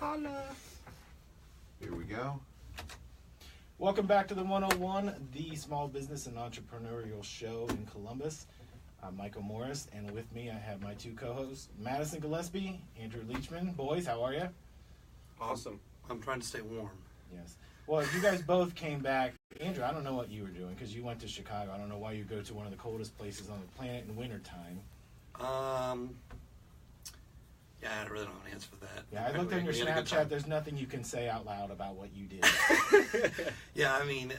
Holla. Here we go. Welcome back to the 101, the small business and entrepreneurial show in Columbus. I'm Michael Morris, and with me I have my two co-hosts, Madison Gillespie, Andrew Leachman. Boys, how are you? Awesome. I'm trying to stay warm. Yes. Well, you guys both came back. Andrew, I don't know what you were doing because you went to Chicago. I don't know why you go to one of the coldest places on the planet in wintertime. Yeah, I really don't have an answer for that. Yeah, I looked on your Snapchat. There's nothing you can say out loud about what you did. Yeah, I mean,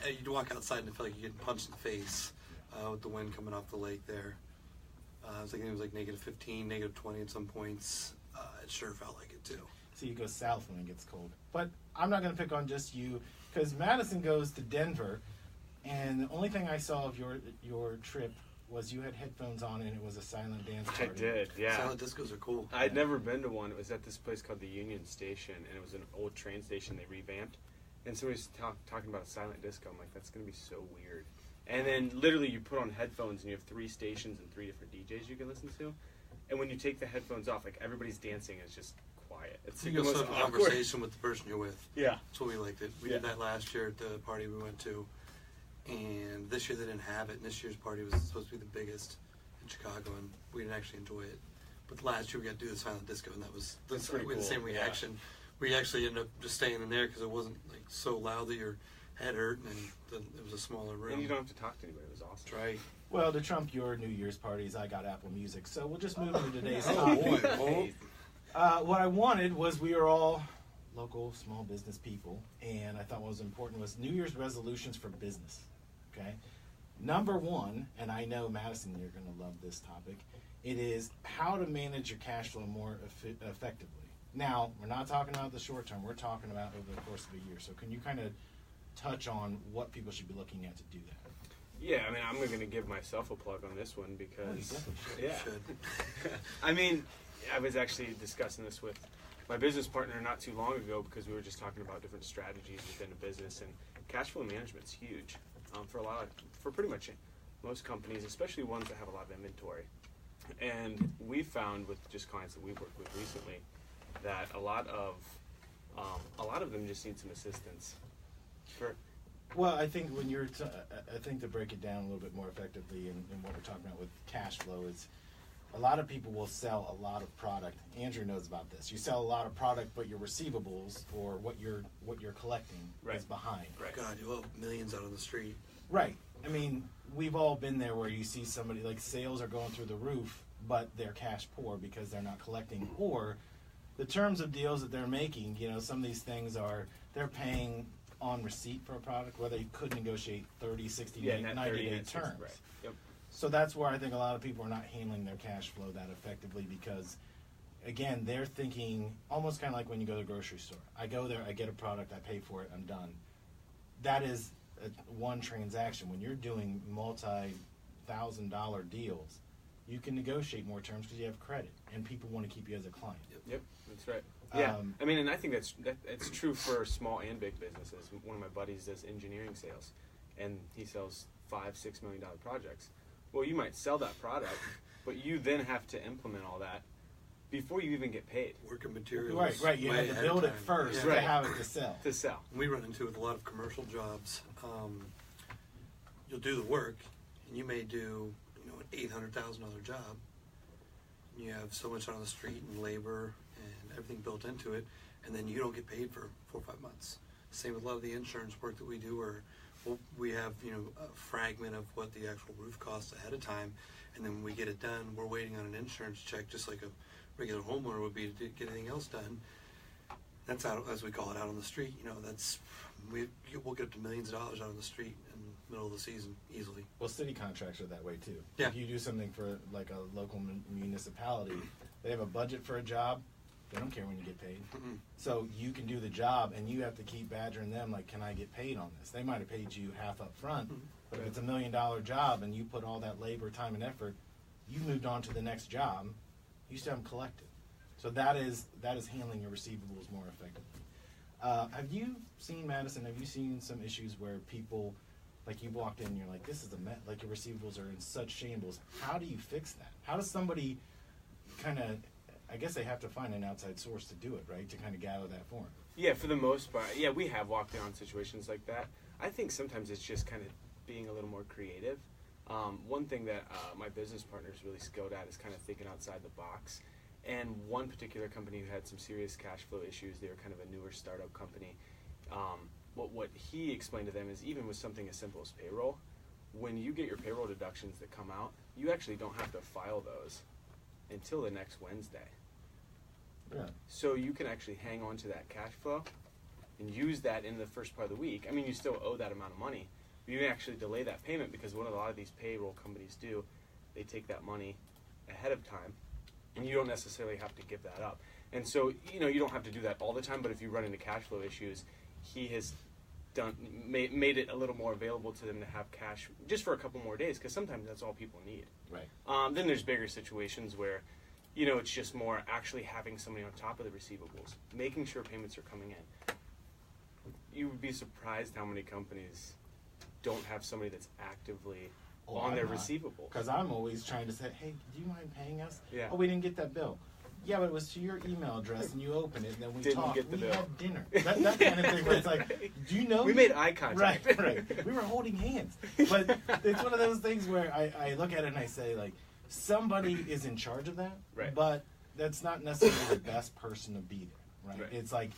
you'd walk outside and feel like you're getting punched in the face with the wind coming off the lake there. I was thinking it was like negative 15, negative 20 at some points. It sure felt like it too. So you go south when it gets cold. But I'm not going to pick on just you because Madison goes to Denver, and the only thing I saw of your trip was you had headphones on and it was a silent dance party. I did, yeah. Silent discos are cool. I'd never been to one. It was at this place called the Union Station, and it was an old train station they revamped. And somebody was talking about a silent disco. I'm like, that's going to be so weird. And then literally you put on headphones and you have 3 stations and 3 different DJs you can listen to. And when you take the headphones off, like everybody's dancing is just quiet. It's You like go the most have a awkward conversation with the person you're with. Yeah. That's what we liked it. We Yeah. did that last year at the party we went to. And this year they didn't have it. And this year's party was supposed to be the biggest in Chicago, and we didn't actually enjoy it. But last year we got to do the silent disco, and that was That's pretty we had the cool, same reaction. We actually ended up just staying in there because it wasn't like so loud that your head hurt, and it was a smaller room. And you don't have to talk to anybody. It was awesome. That's right. Well, to trump your New Year's parties, I got Apple Music. So we'll just move into today's Oh, topic. boy. What I wanted was we are all local small business people, and I thought what was important was New Year's resolutions for business. Okay? Number one, and I know, Madison, you're going to love this topic, it is how to manage your cash flow more effectively. Now, we're not talking about the short term. We're talking about over the course of a year. So can you kind of touch on what people should be looking at to do that? Yeah, I mean, I'm going to give myself a plug on this one because, You yeah. should. I mean, I was actually discussing this with my business partner not too long ago because we were just talking about different strategies within a business, and cash flow management's huge for pretty much most companies, especially ones that have a lot of inventory. And we found with just clients that we've worked with recently that a lot of them just need some assistance. Well, I think when you're, I think to break it down a little bit more effectively, and what we're talking about with cash flow is, a lot of people will sell a lot of product. Andrew knows about this. You sell a lot of product, but your receivables or what you're collecting Right. is behind. Right. God, you owe millions out on the street. Right. I mean, we've all been there where you see somebody like sales are going through the roof, but they're cash poor because they're not collecting, or the terms of deals that they're making. You know, some of these things are they're paying on receipt for a product where they could negotiate 30, 60, 90-day terms. Right. Yep. So that's where I think a lot of people are not handling their cash flow that effectively because, again, they're thinking almost kind of like when you go to the grocery store. I go there, I get a product, I pay for it, I'm done. That is one transaction. When you're doing multi-$1,000 deals, you can negotiate more terms because you have credit, and people want to keep you as a client. Yep, that's right. Yeah, I mean, and I think that's true for small and big businesses. One of my buddies does engineering sales, and he sells $5-6 million projects. Well, you might sell that product, but you then have to implement all that before you even get paid. Working materials. Right. You have to build it first to have it to sell. We run into with a lot of commercial jobs. You'll do the work, and you may do an $800,000 job. You have so much on the street and labor and everything built into it, and then you don't get paid for 4 or 5 months. Same with a lot of the insurance work that we do, where we have a fragment of what the actual roof costs ahead of time, and then when we get it done, we're waiting on an insurance check, just like a regular homeowner would be to get anything else done. That's out, as we call it, out on the street. We'll get up to millions of dollars out on the street in the middle of the season easily. Well, city contracts are that way too. Yeah. If you do something for like a local municipality, they have a budget for a job. They don't care when you get paid. Mm-mm. So you can do the job, and you have to keep badgering them like, can I get paid on this? They might have paid you half up front, but if it's $1 million job and you put all that labor, time, and effort, you moved on to the next job, you still haven't collected. So that is handling your receivables more effectively. Have you seen, Madison, have you seen some issues where people, like you walked in and you're like, this is a mess, like your receivables are in such shambles. How do you fix that? How does somebody kind of, I guess they have to find an outside source to do it, right? To kind of gather that form. Yeah, for the most part. Yeah, we have walked in on situations like that. I think sometimes it's just kind of being a little more creative. One thing that my business partner is really skilled at is kind of thinking outside the box. And one particular company who had some serious cash flow issues, they were kind of a newer startup company. What he explained to them is even with something as simple as payroll, when you get your payroll deductions that come out, you actually don't have to file those until the next Wednesday. Yeah. So you can actually hang on to that cash flow and use that in the first part of the week. I mean, you still owe that amount of money. But you can actually delay that payment because what a lot of these payroll companies do, they take that money ahead of time, and you don't necessarily have to give that up. And so, you know, you don't have to do that all the time, but if you run into cash flow issues, he has made it a little more available to them to have cash just for a couple more days, because sometimes that's all people need. Right. Then there's bigger situations where, you know, it's just more actually having somebody on top of the receivables, making sure payments are coming in. You would be surprised how many companies don't have somebody that's actively on their receivable. Because I'm always trying to say, hey, do you mind paying us? Yeah. Oh, we didn't get that bill. Yeah, but it was to your email address, and you opened it, and then we Didn't talked. get the We bill. had dinner. That kind of thing where it's like, do you know? We made eye contact. Right, right. We were holding hands. But it's one of those things where I look at it and I say, like, somebody is in charge of that, Right. but that's not necessarily the best person to be there, right? Right. It's like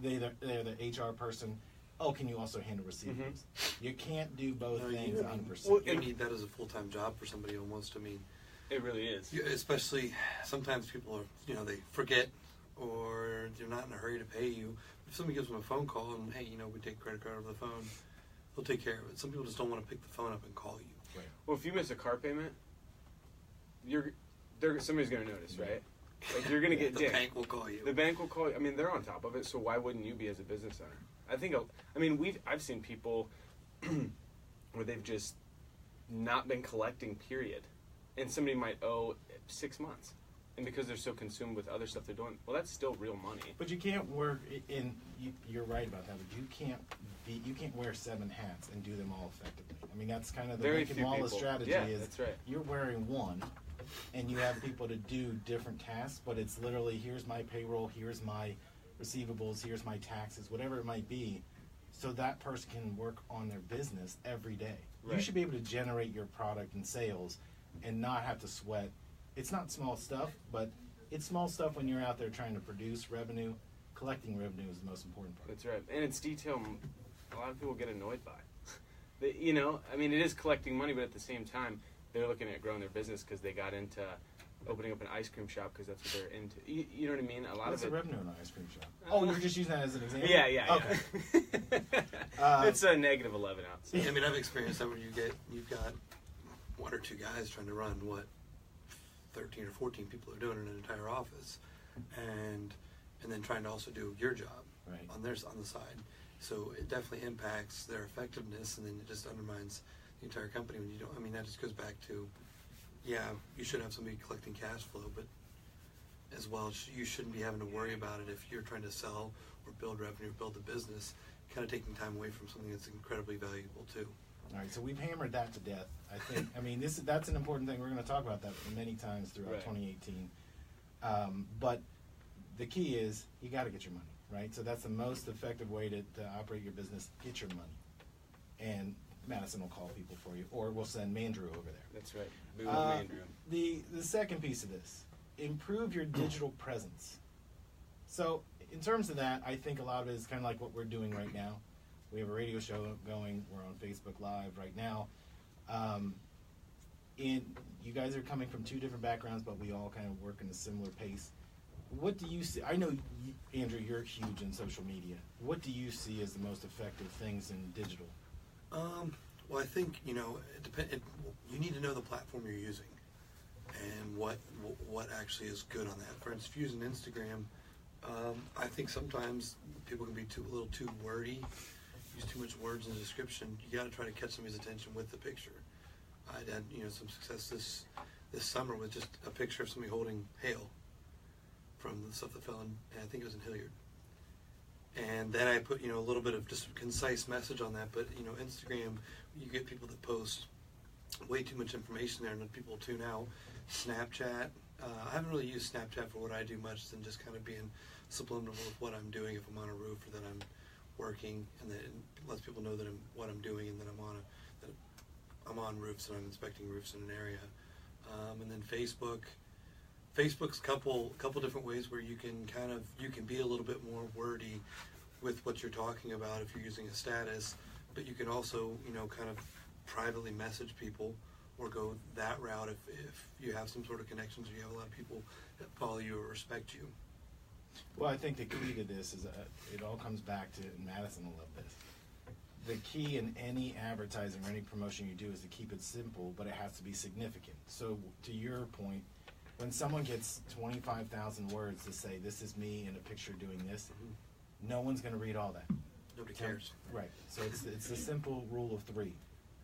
they're the HR person. Oh, can you also handle receivables? You can't do both No, things you- 100%. Well, You need that as a full-time job for somebody almost. I mean, It really is. especially sometimes people are, you know, they forget or they're not in a hurry to pay you. If somebody gives them a phone call and, hey, you know, we take credit card over the phone, they'll take care of it. Some people just don't want to pick the phone up and call you. Well, if you miss a car payment, somebody's going to notice, right? Like you're going to get The dinged. bank will call you. The bank will call you. I mean, they're on top of it, so why wouldn't you be as a business owner? I mean, I've seen people where they've just not been collecting, period. And somebody might owe 6 months. And because they're so consumed with other stuff they're doing, well, that's still real money. But you can't work in. You're right about that. But you can't wear 7 hats and do them all effectively. I mean, that's kind of the Very Lincoln few Wallace people. strategy. Yeah, is that's right. You're wearing one, and you have people to do different tasks. But it's literally here's my payroll, here's my receivables, here's my taxes, whatever it might be, so that person can work on their business every day. You Right. should be able to generate your product and sales, and not have to sweat. It's not small stuff, but it's small stuff when you're out there trying to produce revenue. Collecting revenue is the most important part. That's right. And it's detail a lot of people get annoyed by. You know, I mean, it is collecting money, but at the same time, they're looking at growing their business because they got into opening up an ice cream shop because that's what they're into. You know what I mean? A lot What's of the it. revenue in an ice cream shop? Oh, you're just using that as an example? Yeah. Okay. It's a negative 11 ounce. I mean, I've experienced that where you've got 1 or 2 guys trying to run what 13 or 14 people are doing in an entire office, and then trying to also do your job Right. on the side. So it definitely impacts their effectiveness, and then it just undermines the entire company when you don't. I mean, that just goes back to, yeah, you should have somebody collecting cash flow, but as well, you shouldn't be having to worry about it if you're trying to sell or build revenue, build the business, kind of taking time away from something that's incredibly valuable too. All right, so we've hammered that to death. I think. I mean, that's an important thing. We're going to talk about that many times throughout Right. 2018. But the key is you got to get your money, right? So that's the most effective way to operate your business. Get your money, and Madison will call people for you, or we'll send Mandrew over there. That's right. Boo Andrew. The second piece of this, improve your digital presence. So in terms of that, I think a lot of it is kind of like what we're doing right now. We have a radio show going. We're on Facebook Live right now. And you guys are coming from 2 different backgrounds, but we all kind of work in a similar pace. What do you see? I know, Andrew, you're huge in social media. What do you see as the most effective things in digital? Well, I think you you need to know the platform you're using and what actually is good on that. For instance, if you're using Instagram, I think sometimes people can be a little too wordy, use too much words in the description. You got to try to catch somebody's attention with the picture. I had some success this summer with just a picture of somebody holding hail from the stuff that fell in, I think it was in Hilliard. And then I put, a little bit of just a concise message on that. But, Instagram, you get people that post way too much information there and then people tune out. Snapchat, I haven't really used Snapchat for what I do much than just kind of being subliminal with what I'm doing if I'm on a roof or that I'm working, and that it lets people know that what I'm doing and that I'm on roofs and I'm inspecting roofs in an area. And then Facebook's couple different ways where you can be a little bit more wordy with what you're talking about if you're using a status, but you can also kind of privately message people or go that route if you have some sort of connections or you have a lot of people that follow you or respect you. Well, I think the key to this is it all comes back to, and Madison will love this, the key in any advertising or any promotion you do is to keep it simple, but it has to be significant. So to your point, when someone gets 25,000 words to say, this is me in a picture doing this, no one's going to read all that. Nobody cares. Right. So it's a simple rule of 3.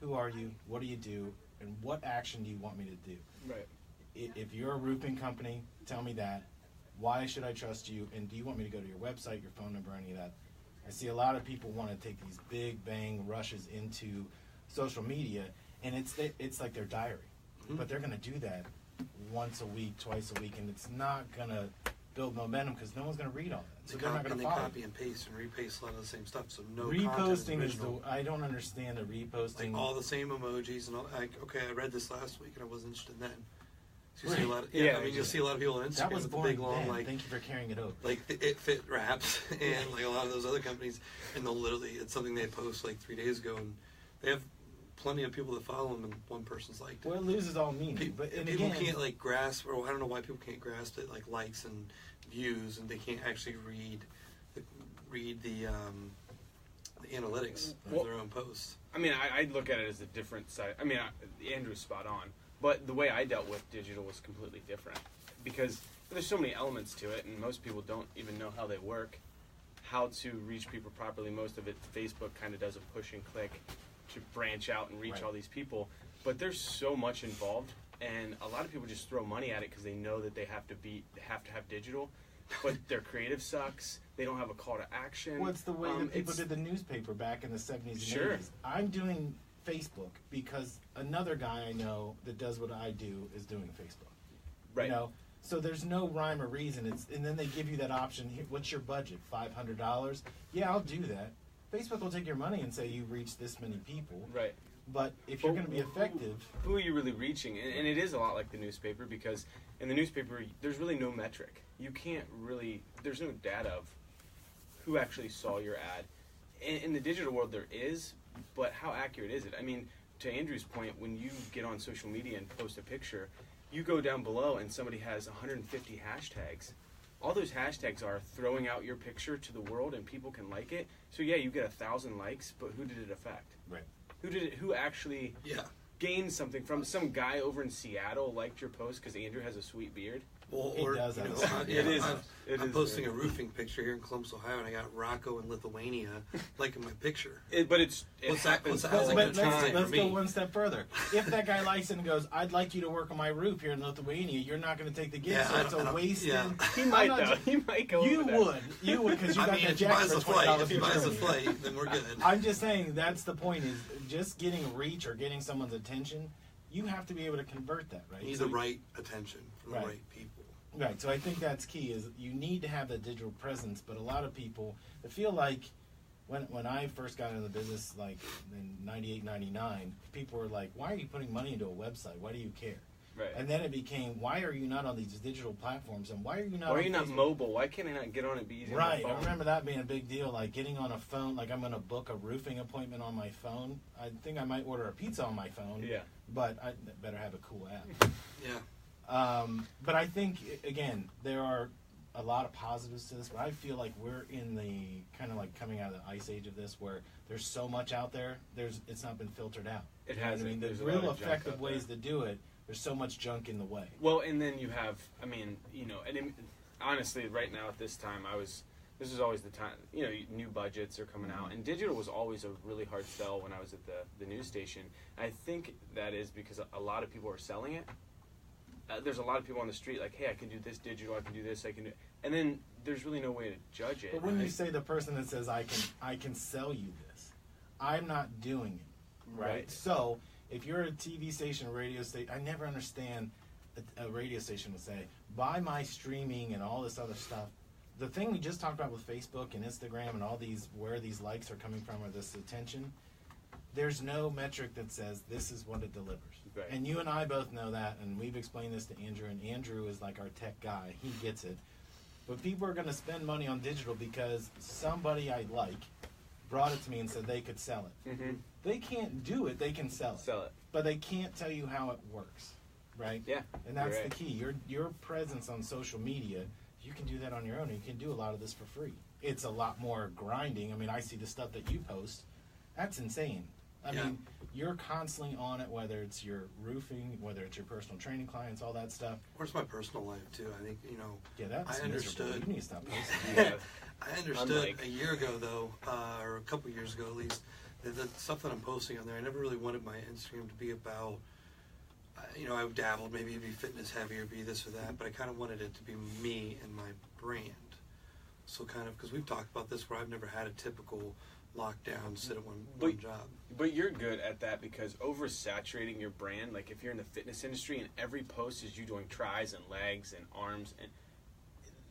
Who are you? What do you do? And what action do you want me to do? Right. If you're a roofing company, tell me that. Why should I trust you? And do you want me to go to your website, your phone number, any of that? I see a lot of people want to take these big bang rushes into social media, and it's like their diary. But they're going to do that once a week, twice a week, and it's not going to build momentum because no one's going to read all that. So they're not going to follow. They copy and paste and repaste a lot of the same stuff, so no content is Reposting is original. I don't understand the reposting. Like all the same emojis and all. Like, okay, I read this last week and I wasn't interested in that. So you Right. see a lot of, Yeah, I mean, you'll see a lot of people on Instagram That was with the boring big long then. like Thank you for carrying it over. like the It Fit wraps and like a lot of those other companies, and they'll literally, it's something they post like 3 days ago, and they have plenty of people that follow them, and one person's liked it. Well, it loses all meaning. But and People again, can't like grasp, or I don't know why people can't grasp it, like likes and views, and they can't actually read the analytics of their own posts. I mean, I look at it as a different side. I mean, Andrew's spot on, but the way I dealt with digital was completely different because there's so many elements to it, and most people don't even know how they work, how to reach people properly. Most of it, Facebook kind of does a push and click to branch out and reach Right. all these people, but there's so much involved, and a lot of people just throw money at it because they know that they have to have digital, but their creative sucks. They don't have a call to action. what's the way that people it's- did the newspaper back in the 70s and Sure. 80s? I'm doing Facebook because another guy I know that does what I do is doing Facebook. Right. You know, so there's no rhyme or reason. And then they give you that option. Here, what's your budget? $500? Yeah, I'll do that. Facebook will take your money and say you reached this many people. Right. But if you're going to be effective, Who are you really reaching? And it is a lot like the newspaper because in the newspaper, there's really no metric. You can't really, there's no data of who actually saw your ad. In the digital world, there is, but how accurate is it? I mean, to Andrew's point, when you get on social media and post a picture, you go down below and somebody has 150 hashtags. All those hashtags are throwing out your picture to the world and people can like it. So yeah, you get 1,000 likes, but who did it affect? right. Who actually Yeah. gained something from some guy over in Seattle liked your post because Andrew has a sweet beard? Well, It or does you have know, a- It is. I'm posting a roofing picture here in Columbus, Ohio, and I got Rocco in Lithuania liking my picture. But it What's that- happens what's that- all how's it the gonna But translate time. for let's go me? one step further. If that guy likes it and goes, "I'd like you to work on my roof here in Lithuania," you're not going to take the gig, Yeah, so it's I a don't- wasted. yeah. He I'm might not though. ju- He might go. You over that. would, because you I got mean, that if he jacket buys for the flight, $20 if he from buys the Germany. flight, then we're good. I'm just saying that's the point. Is just getting reach or getting someone's attention. You have to be able to convert that, right? You need So the right attention from the Right. right people. Right, so I think that's key. Is you need to have that digital presence, but a lot of people I feel like when I first got into the business, like in 98, 99, people were like, "Why are you putting money into a website? Why do you care?" Right. And then it became, "Why are you not on these digital platforms? And why are you not? Why are on you not Facebook?" mobile? Why can't I not get on it? Be easy on Right, my I phone? remember that being a big deal. Like getting on a phone, like I'm going to book a roofing appointment on my phone. I think I might order a pizza on my phone. Yeah. But I better have a cool app. Yeah. But I think, again, there are a lot of positives to this, but I feel like we're in the kind of like coming out of the ice age of this where there's so much out there, it's not been filtered out. It You know what hasn't. I mean, There's the a lot real of junk effective out ways there. to do it, there's so much junk in the way. Well, and then you have, I mean, you know, and honestly, right now at this time, this is always the time, you know, new budgets are coming out, and digital was always a really hard sell when I was at the news station. I think that is because a lot of people are selling it. There's a lot of people on the street like, hey, I can do this digital, I can do this, I can do, and then there's really no way to judge it. But when you right? say the person that says, I can sell you this, I'm not doing it. Right? Right. So if you're a TV station, radio station, I never understand a radio station would say, buy my streaming and all this other stuff. The thing we just talked about with Facebook and Instagram and all these, where these likes are coming from or this attention, there's no metric that says this is what it delivers. Right. And you and I both know that, and we've explained this to Andrew, and Andrew is like our tech guy. He gets it. But people are going to spend money on digital because somebody I like brought it to me and said they could sell it. Mm-hmm. They can't do it, they can sell it. Sell it. But they can't tell you how it works, right? Yeah. And that's you're the right. key. Your presence on social media, you can do that on your own. You can do a lot of this for free. It's a lot more grinding. I mean, I see the stuff that you post. That's insane. I Yeah. mean, you're constantly on it, whether it's your roofing, whether it's your personal training clients, all that stuff. Or it's my personal life too. I think, you know, Yeah, that's I miserable. understood. You need to stop posting. Yeah. I understood Unlike- a year ago though, or a couple years ago at least, that the stuff that I'm posting on there, I never really wanted my Instagram to be about, you know, I dabbled, maybe it'd be fitness heavy or be this or that, but I kind of wanted it to be me and my brand. So kind of, because we've talked about this where I've never had a typical lockdown, sit at one job. But you're good at that because oversaturating your brand, like if you're in the fitness industry and every post is you doing tries and legs and arms and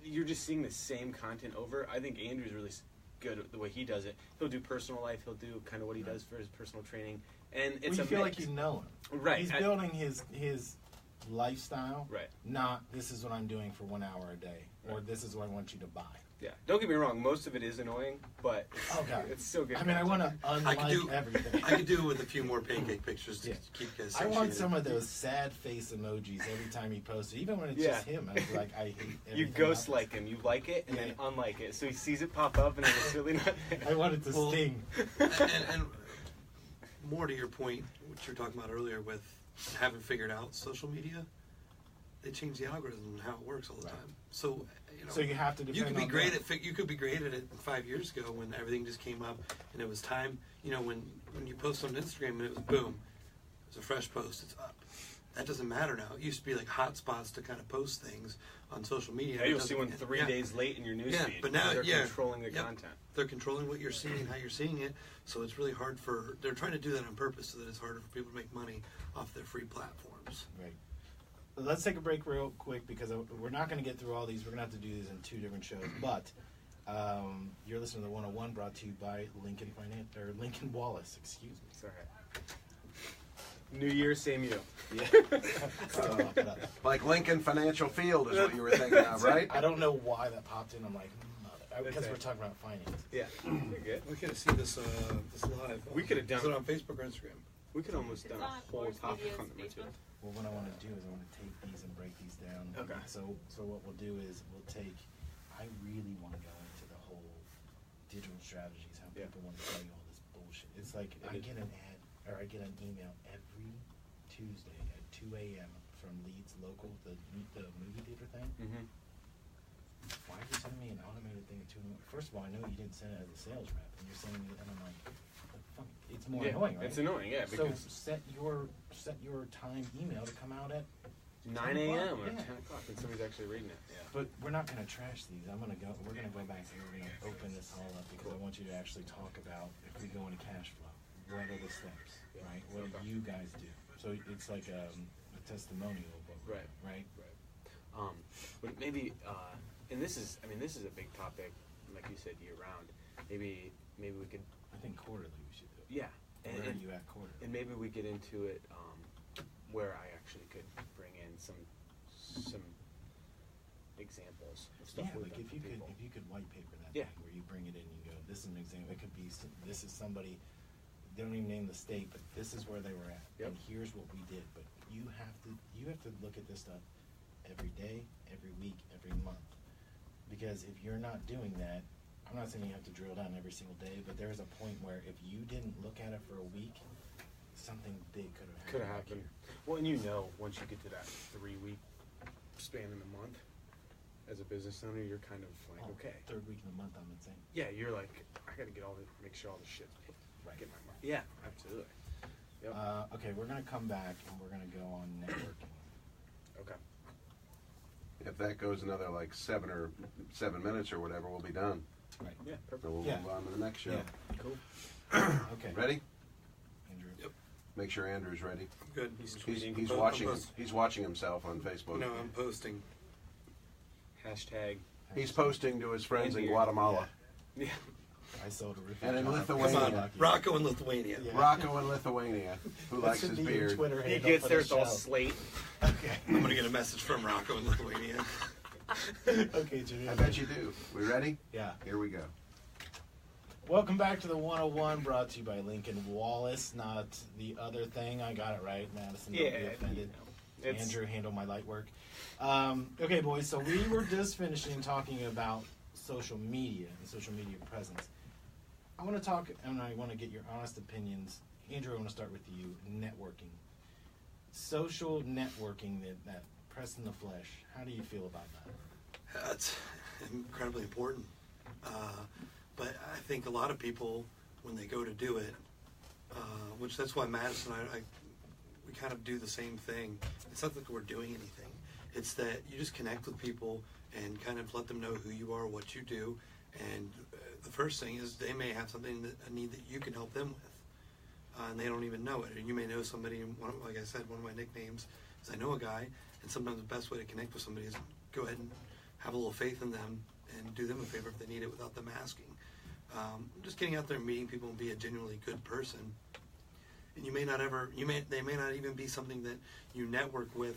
you're just seeing the same content over. I think Andrew's really good at the way he does it. He'll do personal life. He'll do kind of what he does for his personal training, and it's you a feel mix. like you know him. Right. He's building his lifestyle. Right. Not this is what I'm doing for 1 hour a day, or Right. this is what I want you to buy. Yeah. Don't get me wrong. Most of it is annoying, but it's, Okay. it's still good. I mean, I want to I could unlike do everything. I could do with a few more pancake pictures to Yeah. keep you guys I want satiated. some of those sad face emojis every time he posts it, even when it's Yeah. just him. I was like, I hate everything You ghost about like him. You like it and then Yeah. unlike it. So he sees it pop up and then it's really not there. this. I want it to Well, sting. and more to your point, what you were talking about earlier with having figured out social media, they change the algorithm and how it works all the Right. time. So you know, So you have to depend you could be on great that. at you could be great at it 5 years ago when everything just came up and it was time. You know, when you post on Instagram and it was boom, it's a fresh post, it's up. That doesn't matter now. It used to be like hot spots to kind of post things on social media. Yeah, It you'll doesn't- see one 3 yeah. days late in your newsfeed. Yeah, but now they're yeah, controlling the yep. content. They're controlling what you're seeing and how you're seeing it, so it's really hard for. They're trying to do that on purpose so that it's harder for people to make money off their free platforms. Right. Let's take a break real quick because we're not going to get through all these. We're going to have to do these in 2 different shows. But you're listening to the 101 brought to you by Lincoln Lincoln Wallace. Excuse me. It's all right. New Year, same you. Yeah. Like Lincoln Financial Field is what you were thinking of, right? I don't know why that popped in. I'm like, because Okay. we're talking about finance. Yeah, you're good. We could have seen this live. We could have done Is it it. on Facebook or Instagram? We could almost done It's a on whole Force topic Media's on the material. Facebook. Well, what I want to do is I want to take these and break these down. Okay. So what we'll do is we'll take. I really want to go into the whole digital strategies, how Yeah. people want to tell you all this bullshit. It's like I get an ad or I get an email every Tuesday at 2 a.m. from Leeds Local, the movie theater thing. Mm-hmm. Why are you sending me an automated thing at 2 a.m.? First of all, I know you didn't send it as a sales rep, and you're sending it, and I'm like, fuck, it's more annoying, right? It's annoying, yeah, So because set your time email to come out at 9 a.m. or Yeah. 10 o'clock and somebody's actually reading it. Yeah. But we're not going to trash these. We're going to go back and we're going to open this all up because I want you to actually talk about if we go into cash flow, what are the steps, right? What do you guys do? So it's like a testimonial book, Right. Right. But maybe, and this is a big topic, like you said, year round. Maybe we could, I think quarterly we should do it. yeah. Where are you at quarterly? And maybe we get into it where I actually could bring in some examples of stuff. Yeah, we've like done if for you could people. white paper that Yeah. thing where you bring it in, you go, this is an example. It could be this is somebody. They don't even name the state, but this is where they were at, Yep. and here's what we did. But you have to look at this stuff every day, every week, every month, because if you're not doing that, I'm not saying you have to drill down every single day, but there's a point where if you didn't look at it for a week, something big could have happened. Could have happened. Well, and once you get to that 3-week span in the month, as a business owner, you're kind of like, okay. Third week of the month, I'm insane. Yeah, you're like, I got to make sure all this shit's paid. Right. Get my money. Yeah, absolutely. Yep. Okay, we're gonna come back and we're gonna go on networking. Okay. If that goes another like 7 minutes or whatever, we'll be done. Right. Yeah, perfect. So we'll Yeah. move on to the next show. Yeah. Cool. Okay. Ready? Andrew. Yep. Make sure Andrew's ready. Good. He's He's, tweeting. he's I'm watching. post- He's watching himself on Facebook. No, I'm posting. Hashtag. He's posting to his friends in Andy. Guatemala, Yeah. I sold a roof. And in Come Lithuania. on, Rocco in Lithuania. Yeah. Rocco in Lithuania, who likes his beard. Twitter He handle gets for there, the it's all show. slate. Okay. I'm gonna get a message from Rocco in Lithuania. Okay, Jimmy. I bet you do. We ready? Yeah. Here we go. Welcome back to the 101, brought to you by Lincoln Wallace, not the other thing. I got it right, Madison. Don't be offended. It's, Andrew, handle my light work. Okay, boys, so we were just finishing talking about social media and social media presence. I want to talk, and I want to get your honest opinions. Andrew, I want to start with you. Networking. Social networking, that press in the flesh. How do you feel about that? That's incredibly important. But I think a lot of people, when they go to do it, which that's why Madison and I we kind of do the same thing. It's not that we're doing anything. It's that you just connect with people and kind of let them know who you are, what you do, and the first thing is they may have something a need that you can help them with, and they don't even know it. Or you may know somebody. And like I said, one of my nicknames is I know a guy, and sometimes the best way to connect with somebody is go ahead and have a little faith in them and do them a favor if they need it without them asking. Just getting out there and meeting people and be a genuinely good person. And they may not even be something that you network with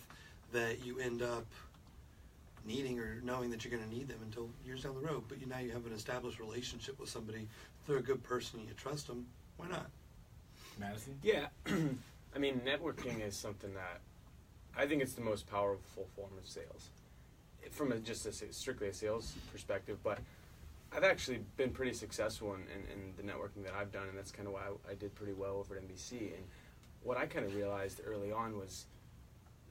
that you end up needing or knowing that you're going to need them until years down the road. But now you have an established relationship with somebody. If they're a good person and you trust them, why not? Madison? Yeah. I mean, networking is something that I think it's the most powerful form of sales. From strictly a sales perspective, but I've actually been pretty successful in the networking that I've done, and that's kind of why I did pretty well over at NBC. And what I kind of realized early on was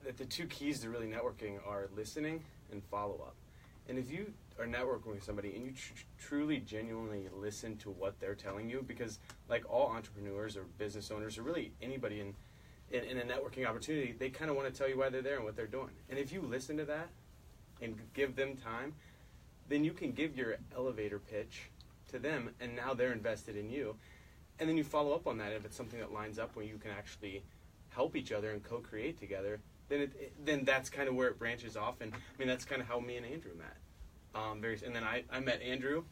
that the two keys to really networking are listening and follow-up. And if you are networking with somebody and you truly, genuinely listen to what they're telling you, because like all entrepreneurs or business owners or really anybody in a networking opportunity, they kind of want to tell you why they're there and what they're doing. And if you listen to that and give them time, then you can give your elevator pitch to them, and now they're invested in you. And then you follow up on that. If it's something that lines up where you can actually help each other and co-create together, then that's kind of where it branches off. And I mean, that's kind of how me and Andrew met. And then I met Andrew,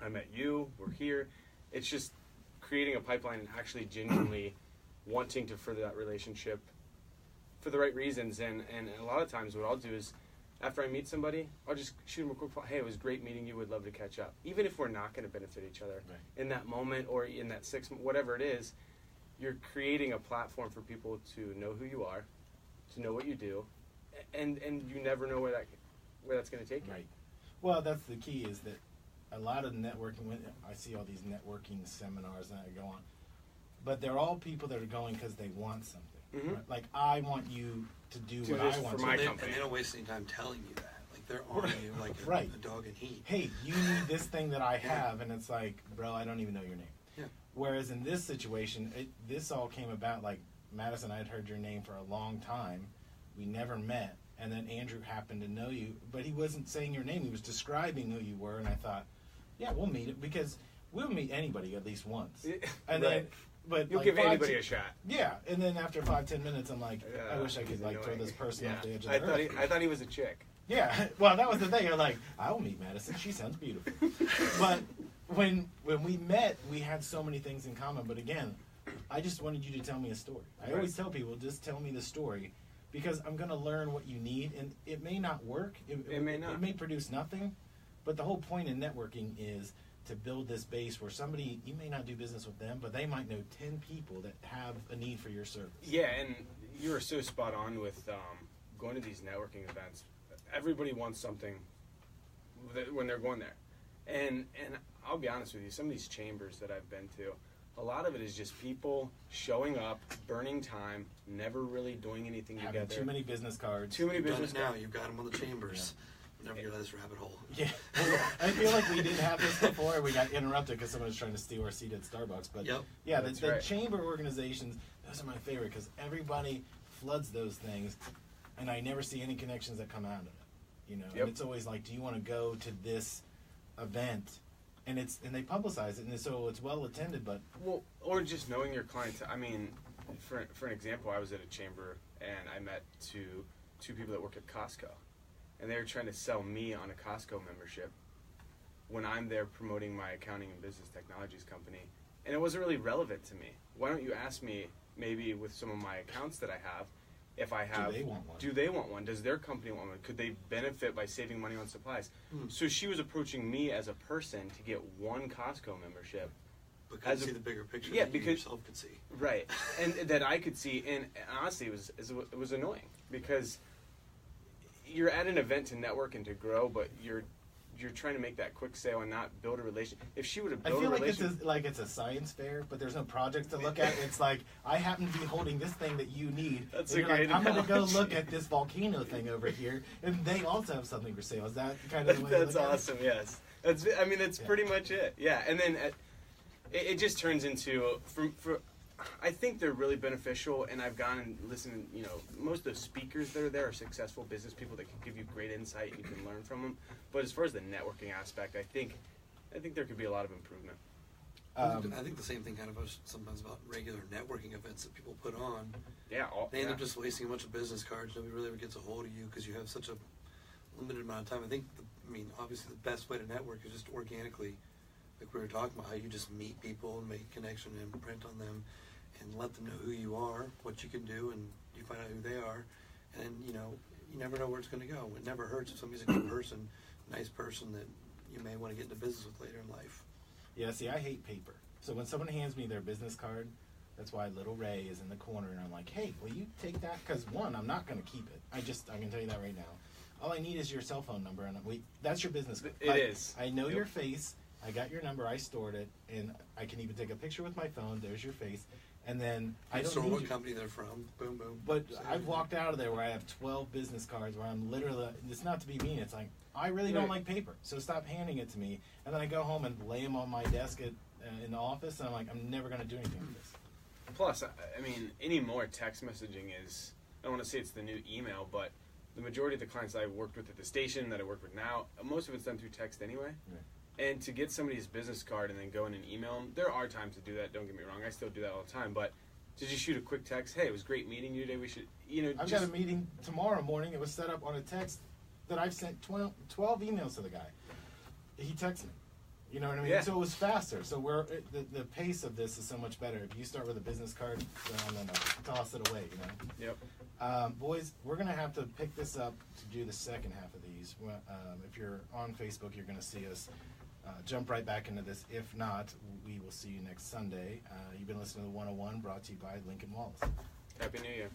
I met you, we're here. It's just creating a pipeline and actually genuinely wanting to further that relationship for the right reasons. And a lot of times what I'll do is, after I meet somebody, I'll just shoot them a quick call. Hey, it was great meeting you. Would love to catch up. Even if we're not going to benefit each other in that moment or in that 6 months, whatever it is, you're creating a platform for people to know who you are, to know what you do, and you never know where that's going to take you. Right. Well, that's the key, is that a lot of networking, when I see all these networking seminars that go on, but they're all people that are going because they want something. Mhm. Right? Like, I want you to do Do what this I want for to my do. And company. they don't waste any time telling you that. Like they're on you like Right. a dog in heat. Hey, you need this thing that I have, and it's like, bro, I don't even know your name. Yeah. Whereas in this situation, this all came about, like, Madison, I had heard your name for a long time. We never met, and then Andrew happened to know you, but he wasn't saying your name. He was describing who you were, and I thought, yeah, we'll meet it, because we'll meet anybody at least once. And Right. then, but You'll like give anybody a shot. Yeah, and then after 5-10 minutes, I'm like, I wish I could He's like throw annoying. this person Yeah. off the edge of the earth. I thought he was a chick. Yeah, well, that was the thing. I'm like, I'll meet Madison. She sounds beautiful. But when we met, we had so many things in common. But again, I just wanted you to tell me a story. I always tell people, just tell me the story, because I'm going to learn what you need, and it may not work. It may not. It may produce nothing. But the whole point in networking is to build this base where somebody, you may not do business with them, but they might know 10 people that have a need for your service. Yeah, and you were so spot on with going to these networking events. Everybody wants something when they're going there. And I'll be honest with you, some of these chambers that I've been to, a lot of it is just people showing up, burning time, never really doing anything Having together. too many business cards. Too many You've done business it now. You've got them on the chambers. Never get out of this rabbit hole. Yeah, I feel like we didn't have this before. We got interrupted because someone was trying to steal our seat at Starbucks. But Yep. yeah, That's the right. chamber organizations, those are my favorite, because everybody floods those things, and I never see any connections that come out of it. You know, Yep. and it's always like, do you want to go to this event? And they publicize it, and so it's well attended. But Well, or just knowing your clients. I mean, for an example, I was at a chamber and I met two people that work at Costco, and they were trying to sell me on a Costco membership when I'm there promoting my accounting and business technologies company, and it wasn't really relevant to me. Why don't you ask me maybe with some of my accounts that I have, if I have, do they want one? Does their company want one? Could they benefit by saving money on supplies? So she was approaching me as a person to get one Costco membership. But couldn't see the bigger picture Yeah, that you because yourself could see. Right, and that I could see, and honestly, it was annoying because you're at an event to network and to grow, but you're trying to make that quick sale and not build a relation. If she would have I built feel a like relation, it's a science fair, but there's no projects to look at. It's like I happen to be holding this thing that you need. That's and a you're great like, I'm going to go analogy. look at this volcano thing over here, and they also have something for sale. Is that kind of the way? to that's look at it? awesome. Yes, that's Yeah. pretty much it. Yeah, and then it just turns into for. I think they're really beneficial, and I've gone and listened. You know, most of the speakers that are there are successful business people that can give you great insight and you can learn from them. But as far as the networking aspect, I think there could be a lot of improvement. I think the same thing kind of goes sometimes about regular networking events that people put on. Yeah, They end up just wasting a bunch of business cards. Nobody really ever gets a hold of you because you have such a limited amount of time. I think, obviously the best way to network is just organically, like we were talking about, how you just meet people and make connection and imprint on them and let them know who you are, what you can do, and you find out who they are. And, you never know where it's going to go. It never hurts if somebody's a good person, nice person that you may want to get into business with later in life. Yeah, see, I hate paper. So when someone hands me their business card, that's why little Ray is in the corner, and I'm like, hey, will you take that? Because one, I'm not going to keep it. I can tell you that right now. All I need is your cell phone number, and that's your business card. It is. I know Yep. your face. I got your number. I stored it, and I can even take a picture with my phone. There's your face, and then I don't store need what you. company they're from. Boom, boom. But Save I've it. walked out of there where I have 12 business cards where I'm literally, it's not to be mean, it's like, I really don't Right. like paper, so stop handing it to me. And then I go home and lay them on my desk in the office, and I'm like, I'm never going to do anything with this. Plus, anymore text messaging is, I don't want to say it's the new email, but the majority of the clients I've worked with at the station that I work with now, most of it's done through text anyway. Right. And to get somebody's business card and then go in and email them, there are times to do that, don't get me wrong, I still do that all the time, but to just shoot a quick text, hey, it was great meeting you today, we should, I've got a meeting tomorrow morning. It was set up on a text that I've sent 12 emails to the guy. He texted me. You know what I mean? Yeah. So it was faster. So the pace of this is so much better. If you start with a business card, no, toss it away, Yep. Boys, we're going to have to pick this up to do the second half of these. If you're on Facebook, you're going to see us jump right back into this. If not, we will see you next Sunday. You've been listening to the 101, brought to you by Lincoln Wallace. Happy New Year.